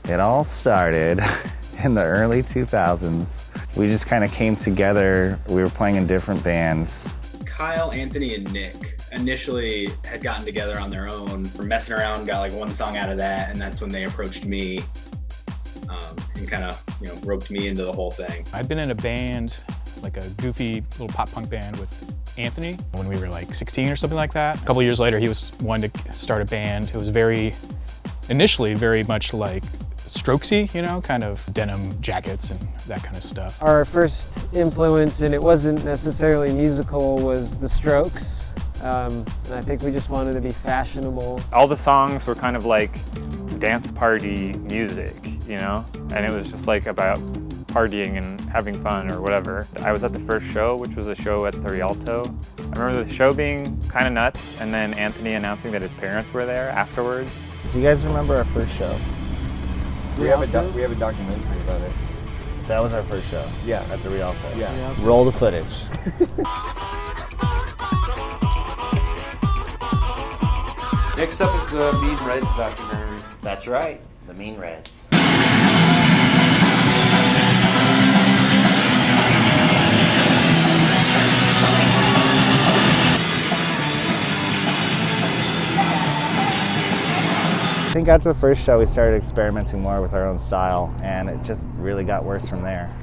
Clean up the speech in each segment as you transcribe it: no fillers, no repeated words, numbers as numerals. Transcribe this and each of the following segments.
It all started in the early 2000s. We just kind of came together. We were playing in different bands. Kyle, Anthony, and Nick initially had gotten together on their own. We're messing around, got like one song out of that, and that's when they approached me and kind of, roped me into the whole thing. I'd been in a band, like a goofy little pop punk band with Anthony when we were like 16 or something like that. A couple years later, he was wanting to start a band. It was initially very much like Strokesy, kind of denim jackets and that kind of stuff. Our first influence, and it wasn't necessarily musical, was the Strokes. And I think we just wanted to be fashionable. All the songs were kind of like dance party music, and it was just like about partying and having fun or whatever. I was at the first show, which was a show at the Rialto. I remember the show being kind of nuts, and then Anthony announcing that his parents were there afterwards. Do you guys remember our first show? We have a documentary about it. That was our first show. Yeah. At the Rialto. Yeah. Roll the footage. Next up is the Mean Reds documentary. That's right, the Mean Reds. I think after the first show, we started experimenting more with our own style, and it just really got worse from there.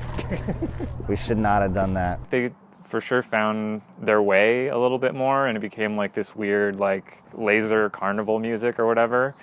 We should not have done that. They for sure found their way a little bit more, and it became like this weird, like, laser carnival music or whatever.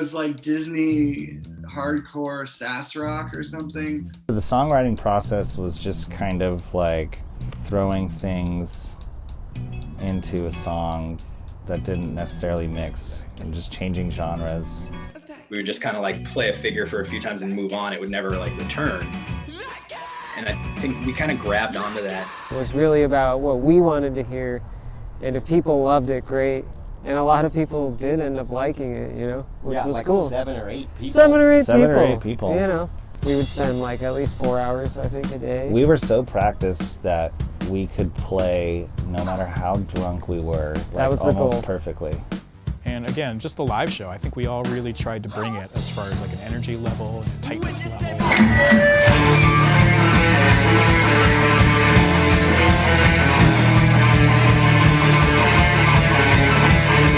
It's like Disney hardcore sass rock or something. The songwriting process was just kind of like throwing things into a song that didn't necessarily mix and just changing genres. We would just kind of like play a figure for a few times and move on. It would never like return. And I think we kind of grabbed onto that. It was really about what we wanted to hear, and if people loved it, great. And a lot of people did end up liking it, which was like cool. 7 or 8 people. 7 or 8 people. We would spend like at least 4 hours, I think, a day. We were so practiced that we could play no matter how drunk we were, like that was the almost goal. Perfectly. And again, just the live show, I think we all really tried to bring it as far as like an energy level and a tightness level.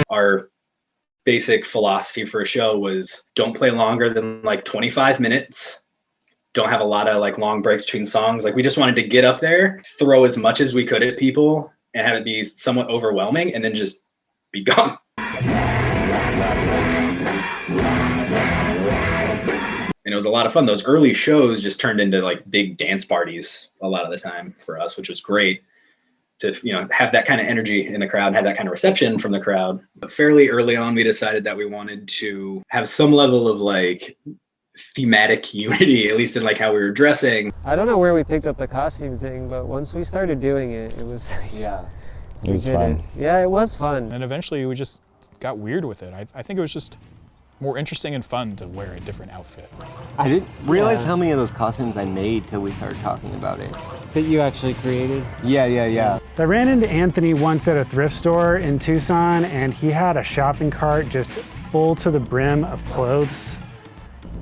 Our basic philosophy for a show was don't play longer than like 25 minutes. Don't have a lot of like long breaks between songs. Like we just wanted to get up there, throw as much as we could at people and have it be somewhat overwhelming and then just be gone. And it was a lot of fun. Those early shows just turned into like big dance parties a lot of the time for us, which was great to have that kind of energy in the crowd and have that kind of reception from the crowd. But fairly early on, we decided that we wanted to have some level of like thematic unity, at least in like how we were dressing. I don't know where we picked up the costume thing, but once we started doing it, it was It was fun. Yeah, it was fun. And eventually we just got weird with it. I think it was just more interesting and fun to wear a different outfit. I didn't realize how many of those costumes I made till we started talking about it. That you actually created? Yeah. So I ran into Anthony once at a thrift store in Tucson, and he had a shopping cart just full to the brim of clothes.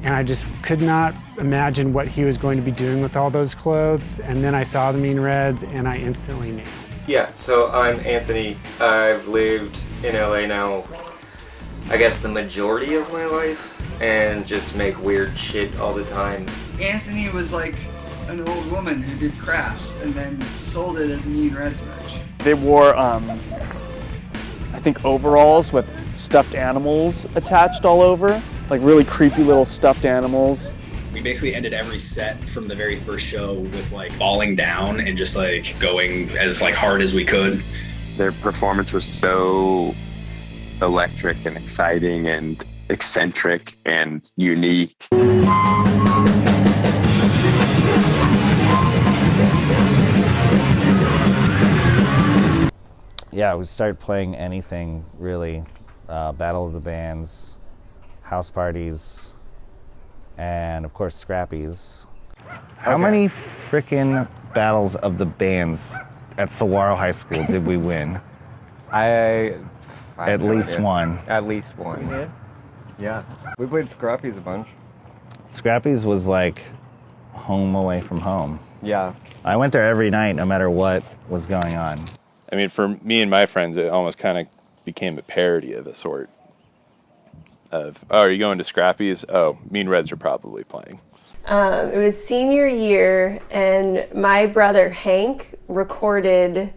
And I just could not imagine what he was going to be doing with all those clothes. And then I saw the Mean Reds, and I instantly knew. Yeah, so I'm Anthony. I've lived in LA now, I guess the majority of my life, and just make weird shit all the time. Anthony was like an old woman who did crafts and then sold it as Mean Reds merch. They wore, I think, overalls with stuffed animals attached all over, like really creepy little stuffed animals. We basically ended every set from the very first show with like falling down and just like going as like hard as we could. Their performance was so electric and exciting and eccentric and unique. Yeah, we started playing anything really. Battle of the Bands, house parties, and of course Scrappies. How many frickin' battles of the bands at Saguaro High School did we win? At least one. At least one. We did? Yeah. We played Scrappies a bunch. Scrappies was like home away from home. Yeah. I went there every night no matter what was going on. I mean, for me and my friends, it almost kind of became a parody of a sort of, oh, are you going to Scrappies? Oh, Mean Reds are probably playing. It was senior year, and my brother Hank recorded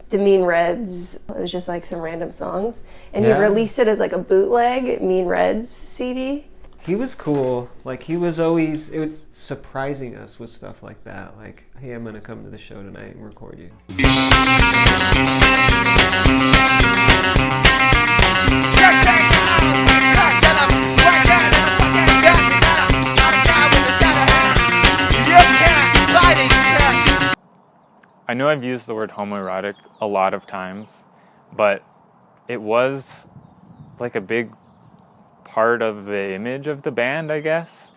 the Mean Reds. It was just like some random songs, and he released it as like a bootleg Mean Reds CD. He was cool. Like, he was always surprising us with stuff like that. Like, hey, I'm gonna come to the show tonight and record you. I know I've used the word homoerotic a lot of times, but it was like a big part of the image of the band, I guess.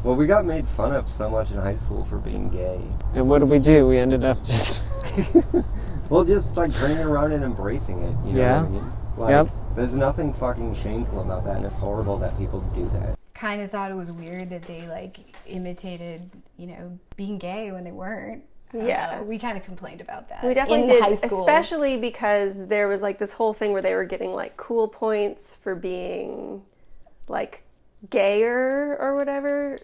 Well, we got made fun of so much in high school for being gay. And what did we do? We ended up just... Well, just like turning around and embracing it, you know what I mean? Like, there's nothing fucking shameful about that, and it's horrible that people do that. Kind of thought it was weird that they like imitated, being gay when they weren't. Yeah. We kind of complained about that. We definitely in did, high school. especially because there was like this whole thing where they were getting like cool points for being like gayer or whatever.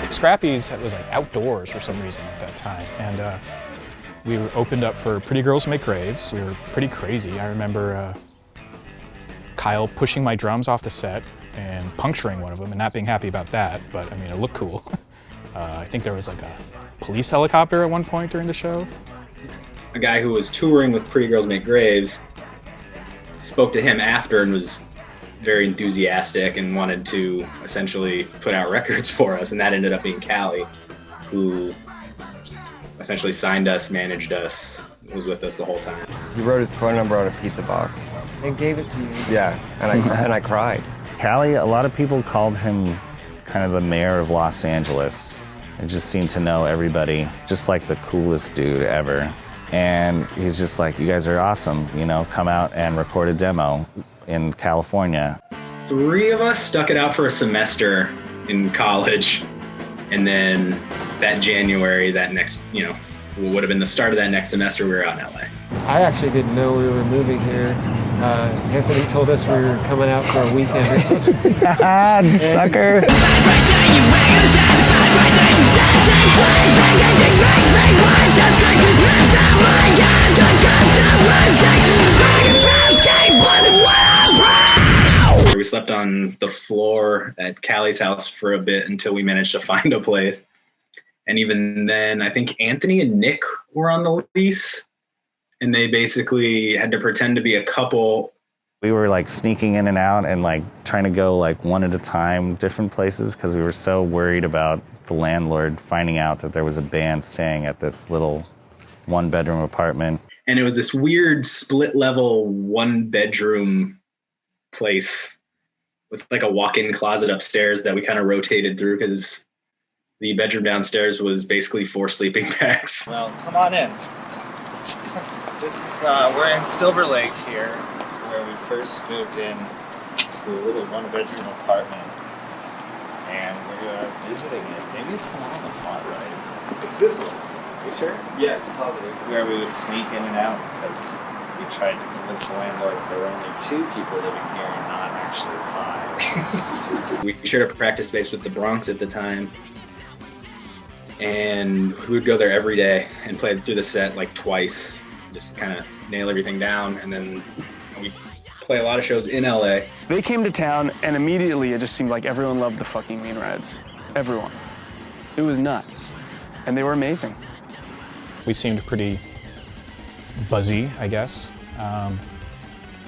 Scrappies was like outdoors for some reason at that time, and we were opened up for Pretty Girls Make Graves. We were pretty crazy. I remember Kyle pushing my drums off the set and puncturing one of them and not being happy about that, but I mean, it looked cool. I think there was like a police helicopter at one point during the show. A guy who was touring with Pretty Girls Make Graves spoke to him after and was very enthusiastic and wanted to essentially put out records for us, and that ended up being Callie, who essentially signed us, managed us, was with us the whole time. He wrote his phone number on a pizza box. And gave it to me. Yeah, and I cried. Callie, a lot of people called him kind of the mayor of Los Angeles. He just seemed to know everybody, just like the coolest dude ever. And he's just like, you guys are awesome, come out and record a demo in California. 3 of us stuck it out for a semester in college, and then that January, that next, would have been the start of that next semester, we were out in LA. I actually didn't know we were moving here. Anthony told us we were coming out for a weekend or something. Sucker! We slept on the floor at Callie's house for a bit until we managed to find a place. And even then, I think Anthony and Nick were on the lease, and they basically had to pretend to be a couple. We were like sneaking in and out and like trying to go like one at a time, different places, because we were so worried about the landlord finding out that there was a band staying at this little 1-bedroom apartment. And it was this weird split level 1-bedroom place with like a walk-in closet upstairs that we kind of rotated through because the bedroom downstairs was basically 4 sleeping bags. Well, come on in. This is, we're in Silver Lake here, where we first moved in to a little 1-bedroom apartment. And we're visiting it. Maybe it's the one on the far right. It's this one. Are you sure? Yes, positive. Where we would sneak in and out because we tried to convince the landlord there were only 2 people living here and not actually 5. We shared a practice space with the Bronx at the time. And we would go there every day and play through the set like twice, just kind of nail everything down. And then we play a lot of shows in LA. They came to town and immediately it just seemed like everyone loved the fucking Mean Reds. Everyone. It was nuts. And they were amazing. We seemed pretty buzzy, I guess.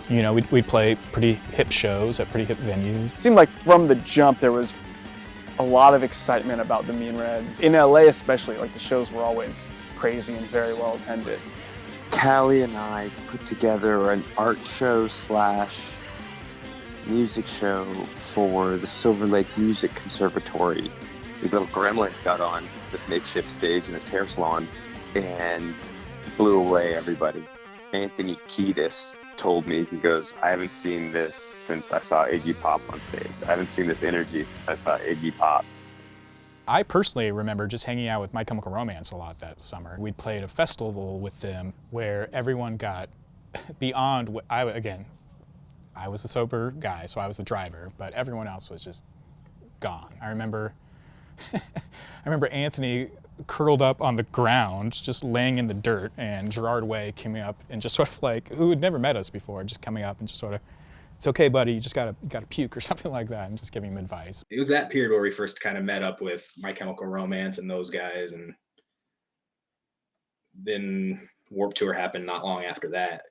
We'd play pretty hip shows at pretty hip venues. It seemed like from the jump there was a lot of excitement about the Mean Reds. In LA especially, like the shows were always crazy and very well attended. Callie and I put together an art show / music show for the Silver Lake Music Conservatory. These little gremlins got on this makeshift stage in this hair salon and blew away everybody. Anthony Kiedis told me, he goes, I haven't seen this since I saw Iggy Pop on stage. I haven't seen this energy since I saw Iggy Pop. I personally remember just hanging out with My Chemical Romance a lot that summer. We played a festival with them where everyone got beyond what I was the sober guy, so I was the driver, but everyone else was just gone. I remember Anthony curled up on the ground, just laying in the dirt, and Gerard Way came up and just sort of like, who had never met us before, just coming up and just sort of, it's okay, buddy, you just gotta puke or something like that, and just giving him advice. It was that period where we first kind of met up with My Chemical Romance and those guys, and then Warped Tour happened not long after that.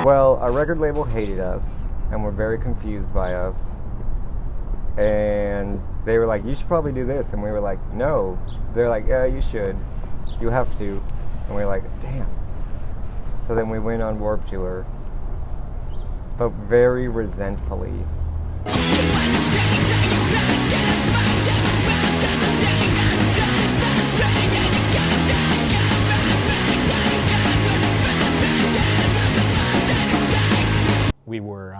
Well, our record label hated us and were very confused by us. And they were like, you should probably do this. And we were like, no. They're like, yeah, you should. You have to. And we were like, damn. So then we went on Warped Tour, but very resentfully. We were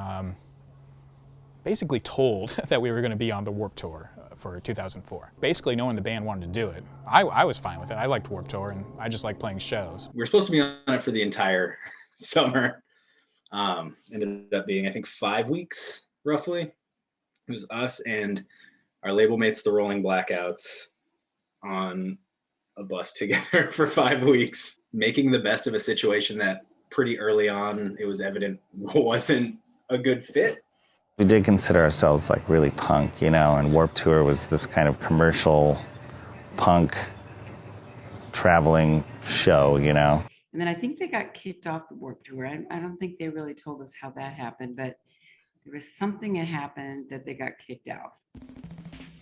basically told that we were going to be on the Warped Tour for 2004. Basically, no one in the band wanted to do it. I was fine with it. I liked Warped Tour, and I just liked playing shows. We were supposed to be on it for the entire summer. Ended up being, I think, 5 weeks, roughly. It was us and our label mates, the Rolling Blackouts, on a bus together for 5 weeks, making the best of a situation that pretty early on it was evident wasn't a good fit. We did consider ourselves like really punk, and Warped Tour was this kind of commercial punk traveling show, And then I think they got kicked off the Warped Tour. I don't think they really told us how that happened, but there was something that happened that they got kicked out.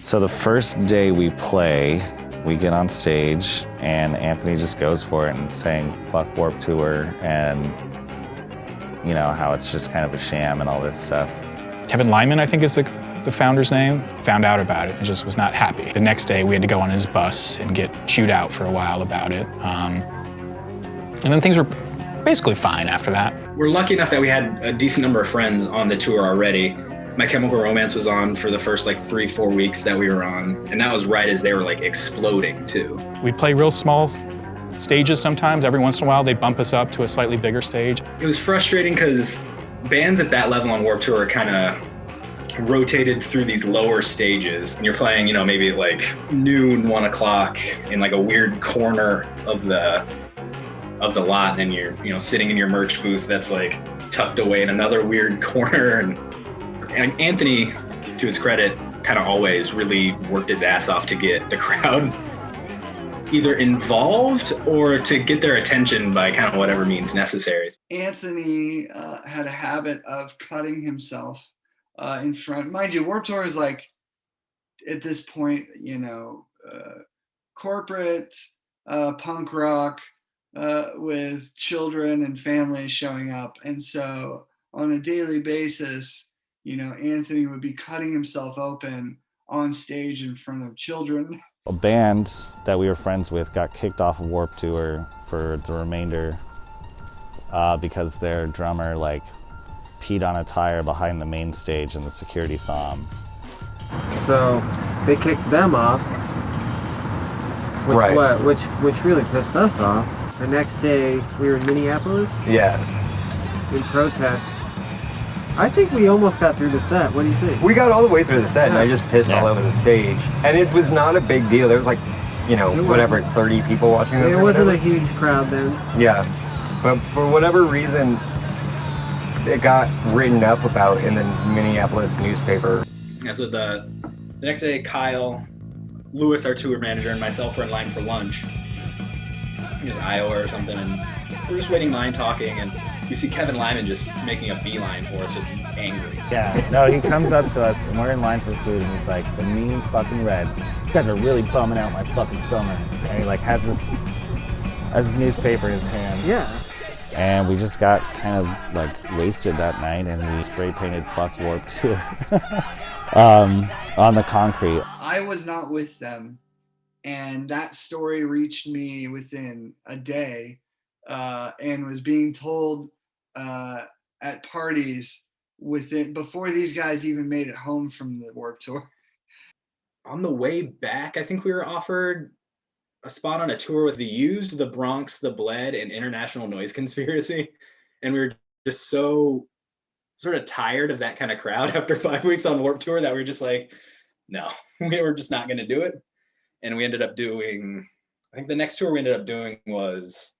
So the first day we play, we get on stage and Anthony just goes for it and saying, fuck Warped Tour, and how it's just kind of a sham and all this stuff. Kevin Lyman, I think is the founder's name, found out about it and just was not happy. The next day we had to go on his bus and get chewed out for a while about it. And then things were basically fine after that. We're lucky enough that we had a decent number of friends on the tour already. My Chemical Romance was on for the first 3-4 weeks that we were on, and that was right as they were exploding too. We'd play real small stages sometimes. Every once in a while they'd bump us up to a slightly bigger stage. It was frustrating because bands at that level on Warped Tour are kind of rotated through these lower stages. And you're playing, maybe at noon, 1 o'clock in a weird corner of the lot, and you're sitting in your merch booth that's tucked away in another weird corner. And Anthony, to his credit, kind of always really worked his ass off to get the crowd either involved or to get their attention by kind of whatever means necessary. Anthony had a habit of cutting himself in front. Mind you, Warped Tour is at this point, corporate punk rock with children and families showing up. And so on a daily basis, Anthony would be cutting himself open on stage in front of children. A band that we were friends with got kicked off of Warped Tour for the remainder because their drummer peed on a tire behind the main stage and the security saw him. So they kicked them off, which really pissed us off. The next day we were in Minneapolis. Yeah. In protest. I think we almost got through the set. What do you think? We got all the way through the set, and I just pissed all over the stage. And it was not a big deal. There was 30 people watching. It wasn't a huge crowd then. Yeah, but for whatever reason, it got written up about in the Minneapolis newspaper. Yeah, so the next day, Kyle, Lewis, our tour manager, and myself were in line for lunch. Iowa or something, and we're just waiting in line talking, and we see Kevin Lyman just making a beeline for us, just angry. Yeah, no, he comes up to us and we're in line for food and he's like, the mean fucking Reds, you guys are really bumming out my fucking summer. And he like has his newspaper in his hand. Yeah. And we just got kind of like wasted that night and we spray painted "Fuck Warp Tour" on the concrete. I was not with them, and that story reached me within a day, and was being told at parties before these guys even made it home from the Warp Tour. On the way back, I think we were offered a spot on a tour with The Used, The Bronx, The Bled, and International Noise Conspiracy. And we were just so sort of tired of that kind of crowd after 5 weeks on Warped Tour that we were just like, no, we were just not going to do it. And we ended up doing, I think the next tour we ended up doing was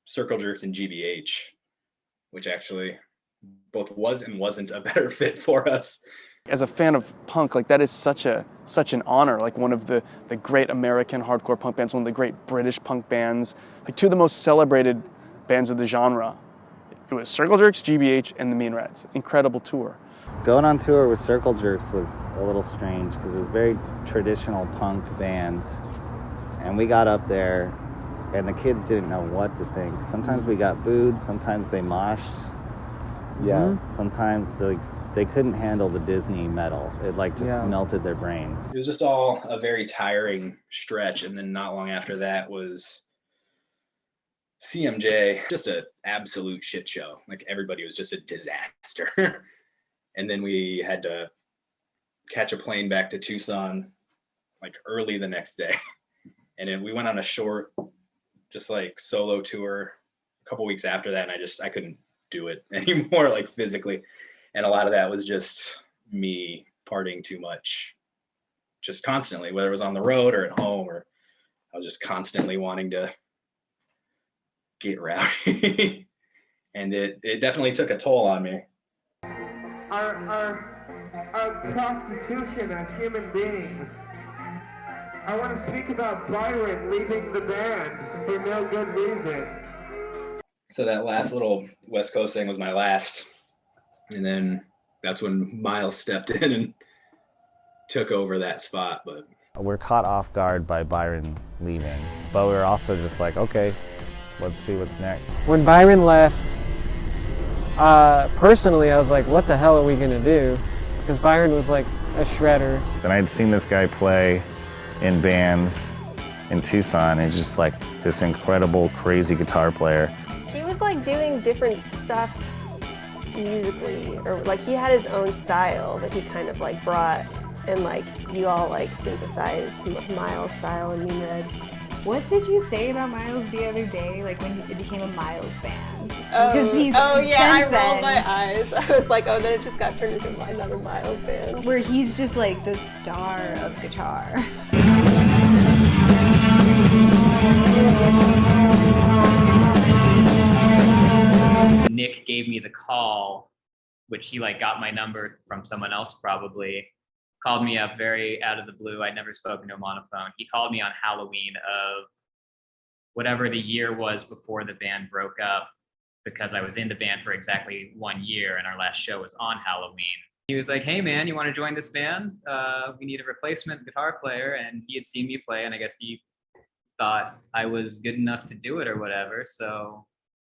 Circle Jerks and GBH, which actually both was and wasn't a better fit for us. As a fan of punk, like that is such an honor. Like one of the great American hardcore punk bands, one of the great British punk bands, like two of the most celebrated bands of the genre. It was Circle Jerks, GBH, and the Mean Reds. Incredible tour. Going on tour with Circle Jerks was a little strange because it was very traditional punk bands. And we got up there and the kids didn't know what to think. Sometimes we got booed, sometimes they moshed. Yeah. Sometimes they couldn't handle the Disney metal. It like just melted their brains. It was just all a very tiring stretch. And then not long after that was CMJ, just an absolute shit show. Like everybody was just a disaster. And then we had to catch a plane back to Tucson like early the next day. And then we went on a short, just like solo tour a couple weeks after that. And I couldn't do it anymore, like physically. And a lot of that was just me partying too much, just constantly, whether it was on the road or at home, or I was just constantly wanting to get rowdy. And it definitely took a toll on me. Our prostitution as human beings. I want to speak about Byron leaving the band for no good reason. So that last little West Coast thing was my last. And then that's when Miles stepped in and took over that spot. But we're caught off guard by Byron leaving, but we were also just like, okay, let's see what's next. When Byron left, personally, I was like, what the hell are we gonna do? Because Byron was like a shredder. And I'd seen this guy play in bands in Tucson, and just like this incredible, crazy guitar player. He was like doing different stuff musically, or like he had his own style that he kind of like brought, and like you all like synthesized Miles' style and Mean Reds. What did you say about Miles the other day, like when it became a Miles band? Oh yeah, I rolled my eyes. I was like, oh, then it just got turned into another Miles band. Where he's just like the star of guitar. Nick gave me the call, which he like got my number from someone else probably, called me up very out of the blue. I'd never spoken to him on a phone. He called me on Halloween of whatever the year was before the band broke up, because I was in the band for exactly 1 year and our last show was on Halloween. He was like, hey man, you want to join this band? We need a replacement guitar player. And he had seen me play, and I guess he thought I was good enough to do it or whatever. So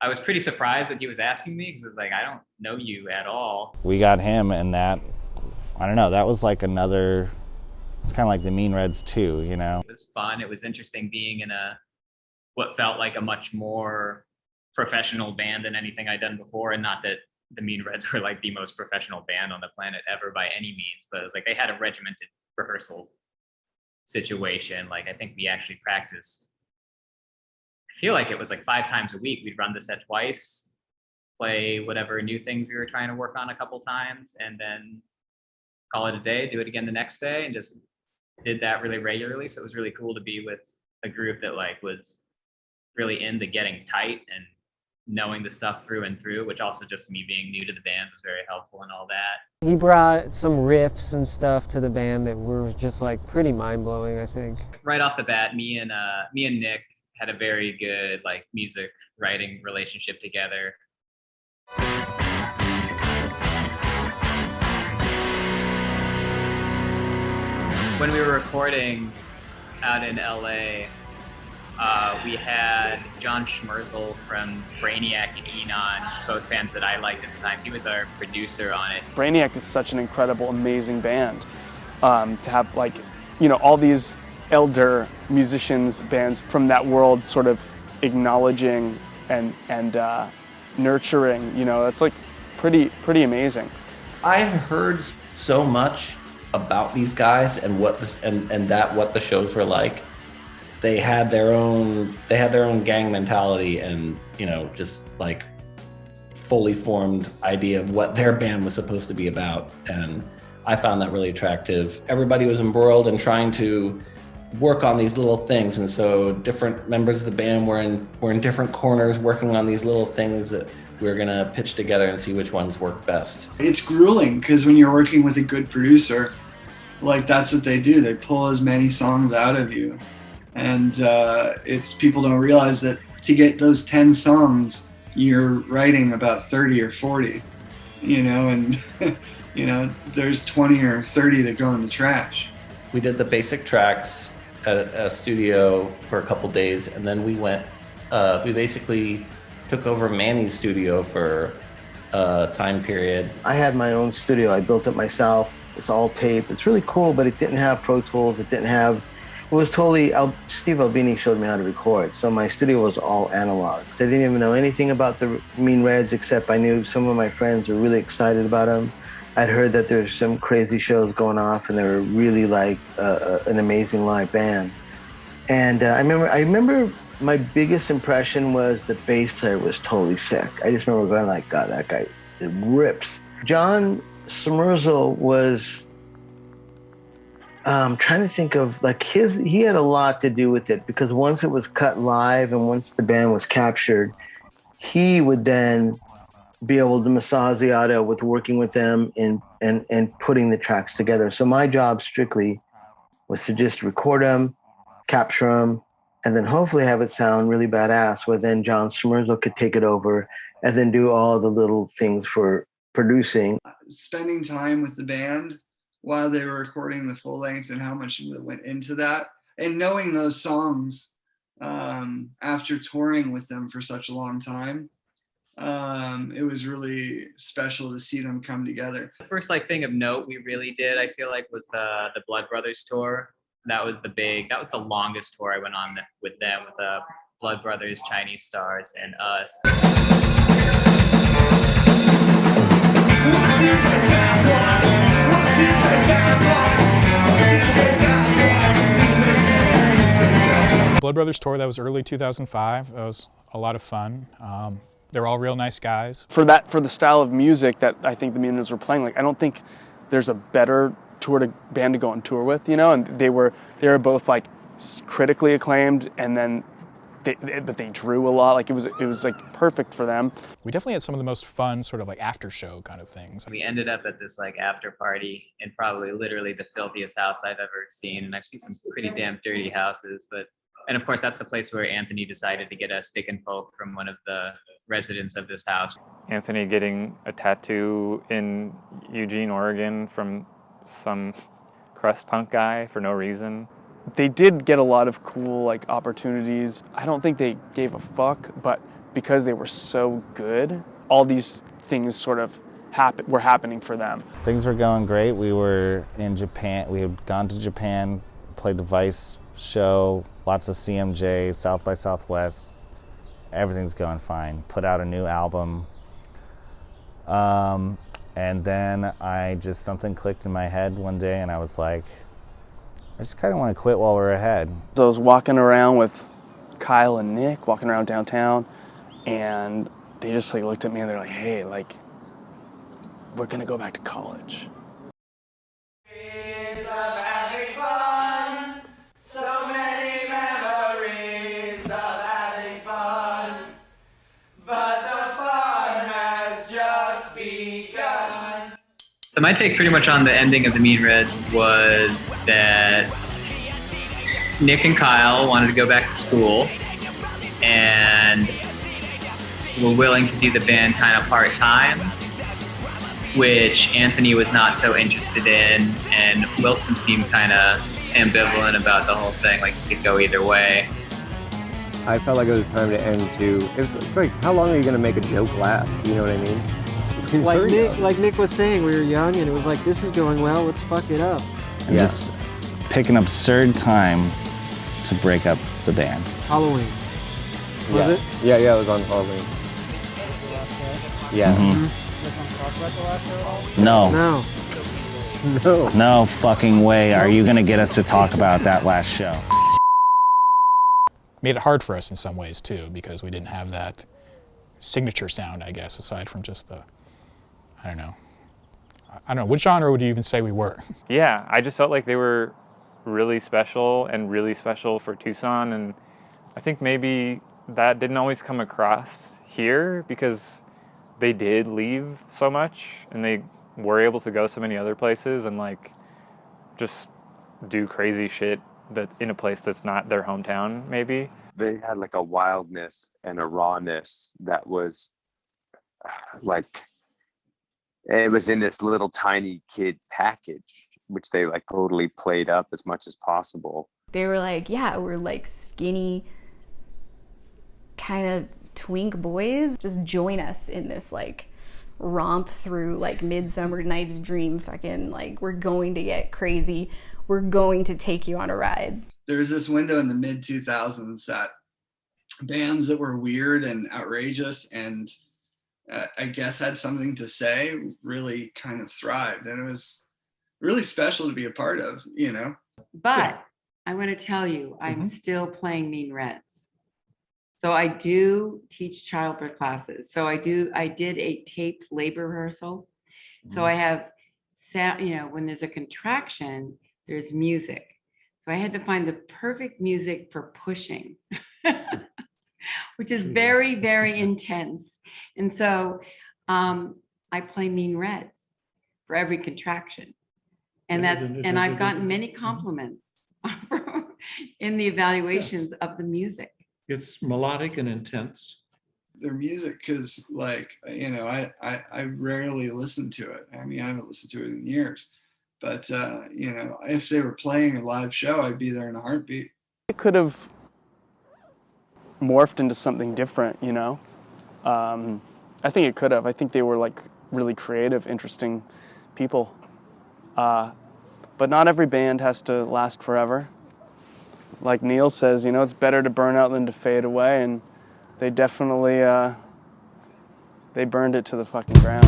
I was pretty surprised that he was asking me, because I was like, I don't know you at all. We got him, and that, I don't know, that was like another, it's kind of like the Mean Reds too, you know? It was fun. It was interesting being in what felt like a much more professional band than anything I'd done before. And not that the Mean Reds were like the most professional band on the planet ever by any means, but it was like they had a regimented rehearsal situation. Like I think we actually practiced, I feel like it was like 5 times a week. We'd run the set twice, play whatever new things we were trying to work on a couple times, and then call it a day, do it again the next day, and just did that really regularly. So it was really cool to be with a group that like was really into getting tight and knowing the stuff through and through, which also just me being new to the band was very helpful and all that. He brought some riffs and stuff to the band that were just like pretty mind-blowing, I think. Right off the bat, me and Nick had a very good like music writing relationship together. When we were recording out in LA, we had John Schmerzel from Brainiac and Enon, both bands that I liked at the time. He was our producer on it. Brainiac is such an incredible, amazing band. To have like, you know, all these elder musicians, bands from that world sort of acknowledging and nurturing, you know, that's like pretty amazing. I heard so much about these guys and what the shows were like. They had their own gang mentality and, you know, just like fully formed idea of what their band was supposed to be about. And I found that really attractive. Everybody was embroiled in trying to work on these little things. And so different members of the band were in different corners working on these little things that we were gonna pitch together and see which ones work best. It's grueling because when you're working with a good producer, like that's what they do. They pull as many songs out of you. And it's people don't realize that to get those 10 songs, you're writing about 30 or 40, you know, and you know, there's 20 or 30 that go in the trash. We did the basic tracks at a studio for a couple days, and then we went, we basically took over Manny's studio for a time period. I had my own studio. I built it myself. It's all tape. It's really cool, but it didn't have Pro Tools. It was totally, Steve Albini showed me how to record. So my studio was all analog. I didn't even know anything about the Mean Reds, except I knew some of my friends were really excited about them. I'd heard that there's some crazy shows going off and they were really like an amazing live band. And I remember my biggest impression was the bass player was totally sick. I just remember going like, God, that guy, it rips. John Schmerzel was, trying to think of like he had a lot to do with it because once it was cut live and once the band was captured, he would then be able to massage the audio with working with them and putting the tracks together. So my job strictly was to just record them, capture them, and then hopefully have it sound really badass where then John Schmerzel could take it over and then do all the little things for producing. Spending time with the band while they were recording the full length and how much went into that. And knowing those songs after touring with them for such a long time, it was really special to see them come together. The first like thing of note we really did, I feel like, was the Blood Brothers tour. That was the longest tour I went on with them, with the Blood Brothers, Chinese Stars, and us. Blood Brothers tour, that was early 2005. That was a lot of fun. They were all real nice guys. For the style of music that I think the Mean Reds were playing, like I don't think there's a better band to go on tour with, you know. And they were both like critically acclaimed, and then but they drew a lot. Like it was like perfect for them. We definitely had some of the most fun sort of like after show kind of things. We ended up at this like after party in probably literally the filthiest house I've ever seen, and I've seen some pretty damn dirty houses, and of course that's the place where Anthony decided to get a stick and poke from one of the residents of this house. Anthony getting a tattoo in Eugene, Oregon from some crust punk guy for no reason. They did get a lot of cool like opportunities. I don't think they gave a fuck, but because they were so good, all these things sort of were happening for them. Things were going great. We were in Japan. We had gone to Japan, played the Vice show, lots of CMJ, South by Southwest. Everything's going fine. Put out a new album. And then something clicked in my head one day and I was like, I just kind of want to quit while we're ahead. So I was walking around with Kyle and Nick, walking around downtown, and they just like looked at me and they're like, hey, like, we're gonna go back to college. So my take pretty much on the ending of the Mean Reds was that Nick and Kyle wanted to go back to school, and were willing to do the band kind of part-time, which Anthony was not so interested in, and Wilson seemed kind of ambivalent about the whole thing, like it could go either way. I felt like it was time to end too. It was like, how long are you gonna make a joke last? You know what I mean? Like Nick was saying, we were young and it was like, this is going well, let's fuck it up. And just pick an absurd time to break up the band. Halloween. Was it? Yeah, it was on Halloween. Yeah. No. No. No fucking way are you gonna get us to talk about that last show. Made it hard for us in some ways too, because we didn't have that signature sound, I guess, aside from just the, I don't know, what genre would you even say we were? Yeah, I just felt like they were really special and really special for Tucson, and I think maybe that didn't always come across here because they did leave so much and they were able to go so many other places and like just do crazy shit that in a place that's not their hometown, maybe. They had like a wildness and a rawness that was like, it was in this little tiny kid package, which they like totally played up as much as possible. They were like, yeah, we're like skinny, kind of twink boys. Just join us in this like romp through like Midsummer Night's Dream fucking like, we're going to get crazy. We're going to take you on a ride. There was this window in the mid 2000s that bands that were weird and outrageous and I guess had something to say really kind of thrived, and it was really special to be a part of, you know. But I want to tell you, I'm still playing Mean Reds. So I do teach childbirth classes. So I did a taped labor rehearsal. So I have sound, you know, when there's a contraction, there's music. So I had to find the perfect music for pushing, which is very, very intense. And so I play Mean Reds for every contraction. And I've gotten many compliments in the evaluations of the music. It's melodic and intense. Their music, because like, you know, I rarely listen to it. I mean, I haven't listened to it in years. But, you know, if they were playing a live show, I'd be there in a heartbeat. It could have morphed into something different, you know? I think it could have. I think they were like really creative, interesting people. But not every band has to last forever. Like Neil says, you know, it's better to burn out than to fade away, and they definitely, they burned it to the fucking ground.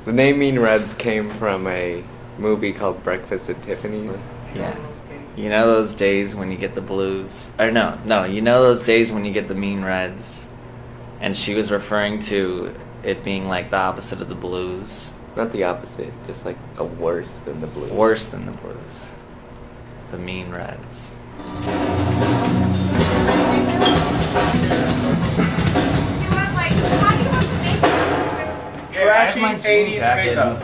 The name Mean Reds came from a movie called Breakfast at Tiffany's. Yeah. You know those days when you get the blues? Or no, you know those days when you get the Mean Reds? And she was referring to it being like the opposite of the blues. Not the opposite, just like a worse than the blues. Worse than the blues. The Mean Reds. Trashy 80s makeup.